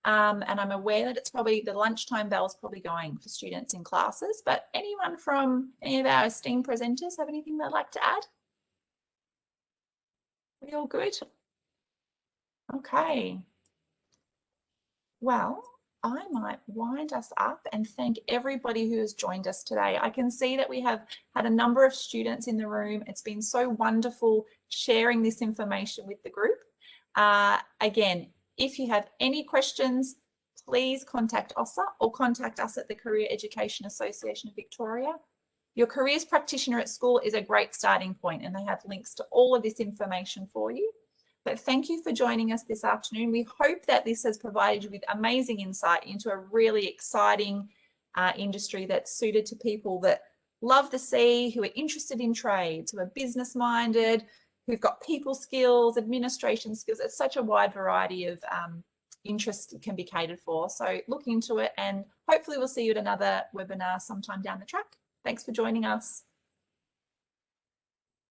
and I'm aware that it's probably the lunchtime bell's probably going for students in classes, but anyone from any of our esteemed presenters have anything they'd like to add? We all good? Okay. Well, I might wind us up and thank everybody who has joined us today. I can see that we have had a number of students in the room. It's been so wonderful sharing this information with the group. Again, if you have any questions, please contact OSSA or contact us at the Career Education Association of Victoria. Your careers practitioner at school is a great starting point and they have links to all of this information for you. But thank you for joining us this afternoon. We hope that this has provided you with amazing insight into a really exciting industry that's suited to people that love the sea, who are interested in trades, who are business minded, who've got people skills, administration skills. It's such a wide variety of interests can be catered for. So look into it and hopefully we'll see you at another webinar sometime down the track. Thanks for joining us.